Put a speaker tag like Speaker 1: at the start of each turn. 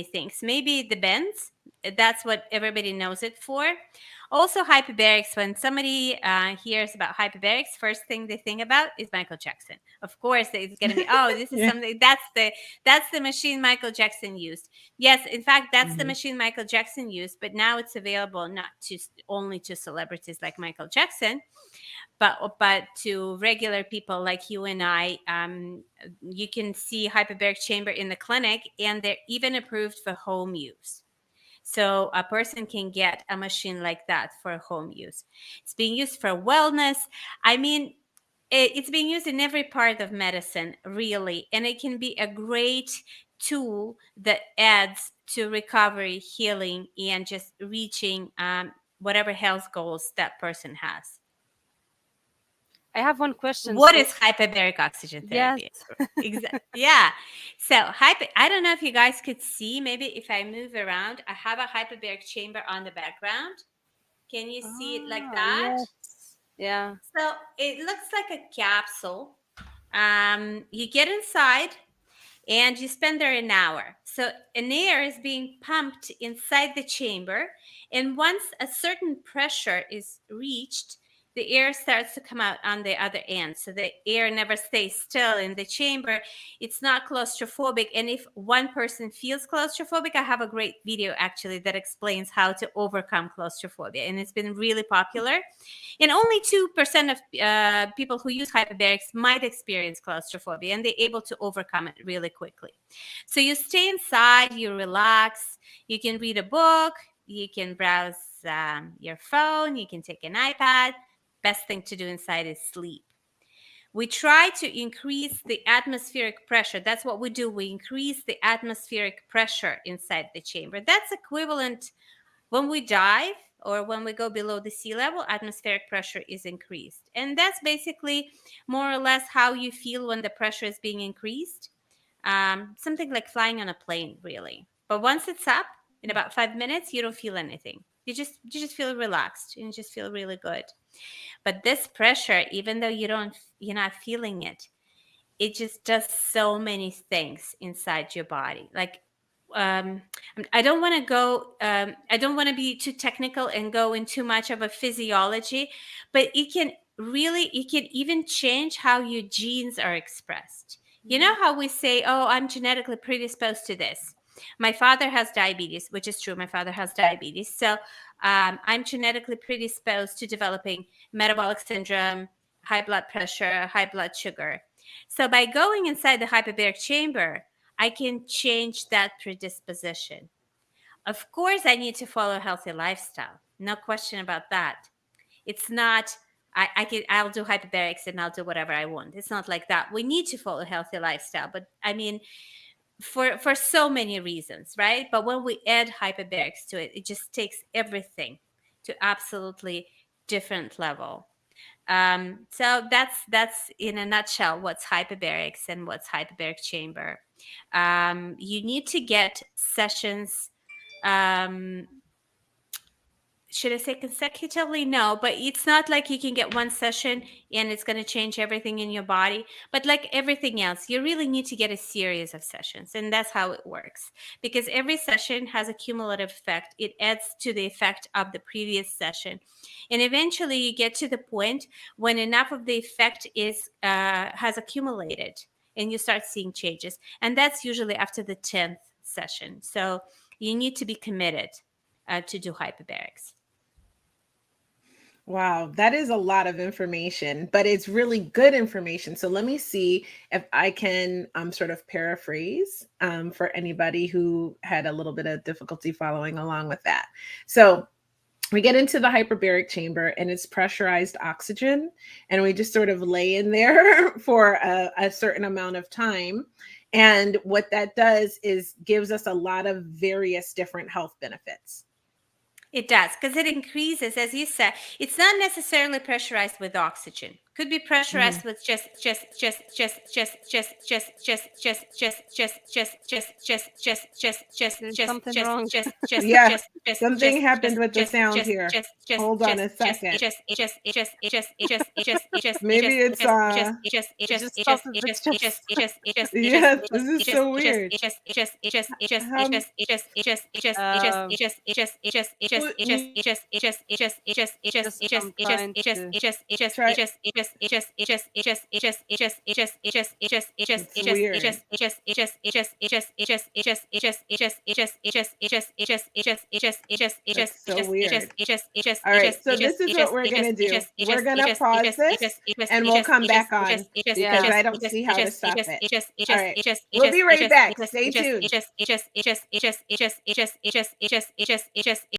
Speaker 1: things. Maybe the bends, that's what everybody knows it for. Also, hyperbarics. When somebody hears about hyperbarics, first thing they think about is Michael Jackson. Of course, it's going to be, oh, this is
Speaker 2: Yeah.
Speaker 1: something, that's the machine Michael Jackson used. Yes, in fact, that's the
Speaker 2: Mhm.
Speaker 1: machine Michael Jackson used, but now it's available not to only to celebrities like Michael Jackson, but to regular people like you and I. You can see hyperbaric chamber in the clinic, and they're even approved for home use. So a person can get a machine like that for home use. It's being used for wellness. I mean, it's being used in every part of medicine, really, and it can be a great tool that adds to recovery, healing, and just reaching whatever health goals that person has.
Speaker 3: I have one question.
Speaker 1: What
Speaker 3: So,
Speaker 1: is hyperbaric oxygen
Speaker 3: yes.
Speaker 1: therapy? Yeah. So I don't know if you guys could see, maybe if I move around, I have a hyperbaric chamber on the background. Can you see it like
Speaker 3: Ah,
Speaker 1: that?
Speaker 3: yes. Yeah.
Speaker 1: So it looks like a capsule. You get inside and you spend there an hour. So an air is being pumped inside the chamber, and once a certain pressure is reached, the air starts to come out on the other end. So the air never stays still in the chamber. It's not claustrophobic. And if one person feels claustrophobic, I have a great video actually that explains how to overcome claustrophobia. And it's been really popular. And only 2% of people who use hyperbarics might experience claustrophobia, and they're able to overcome it really quickly. So you stay inside, you relax, you can read a book, you can browse your phone, you can take an iPad. Best thing to do inside is sleep. We try to increase the atmospheric pressure. That's what we do. We increase the atmospheric pressure inside the chamber. That's equivalent when we dive or when we go below the sea level, atmospheric pressure is increased. And that's basically more or less how you feel when the pressure is being increased. Something like flying on a plane, really. But once it's up, in about 5 minutes, you don't feel anything. You just feel relaxed and you just feel really good. But this pressure, even though you're not feeling it, it just does so many things inside your body. Like, um, I don't want to go. I don't want to be too technical and go in too much of a physiology, but it can even change how your genes are expressed. You know how we say, "Oh, I'm genetically predisposed to this." My father has diabetes, which is true. My father has diabetes, so I'm genetically predisposed to developing metabolic syndrome, high blood pressure, high blood sugar. So by going inside the hyperbaric chamber, I can change that predisposition. Of course, I need to follow a healthy lifestyle. No question about that. It's not I'll do hyperbarics and I'll do whatever I want. It's not like that. We need to follow a healthy lifestyle, but I mean for so many reasons, right? But when we add hyperbarics to it, it just takes everything to absolutely different level. So that's in a nutshell what's hyperbarics and what's hyperbaric chamber. You need to get sessions. Um, should I say consecutively? No, but it's not like you can get one session and it's going to change everything in your body. But like everything else, you really need to get a series of sessions. And that's how it works. Because every session has a cumulative effect, it adds to the effect of the previous session. And eventually you get to the point when enough of the effect is has accumulated and you start seeing changes. And that's usually after the 10th session. So you need to be committed to do hyperbarics.
Speaker 2: Wow, that is a lot of information, but it's really good information. So let me see if I can sort of paraphrase for anybody who had a little bit of difficulty following along with that. So we get into the hyperbaric chamber and it's pressurized oxygen, and we just sort of lay in there for a certain amount of time. And what that does is gives us a lot of various different health benefits.
Speaker 1: It does, because it increases, as you said, it's not necessarily pressurized with oxygen. Could be
Speaker 2: Mhm.
Speaker 1: pressurized with
Speaker 3: There's something wrong.
Speaker 2: Yeah, something happened with the sound here. Hold on a second. Maybe it's
Speaker 3: It just stopped with the chest.
Speaker 2: yes, this is so weird. How
Speaker 3: Um,
Speaker 2: you
Speaker 3: just I'm trying to.
Speaker 2: try it's weird. That's so weird. All right, so this is what we're gonna do. We're gonna pause this and we'll come back on because
Speaker 3: Yeah.
Speaker 2: I don't see how to stop it. All right, we'll be right back. Stay tuned.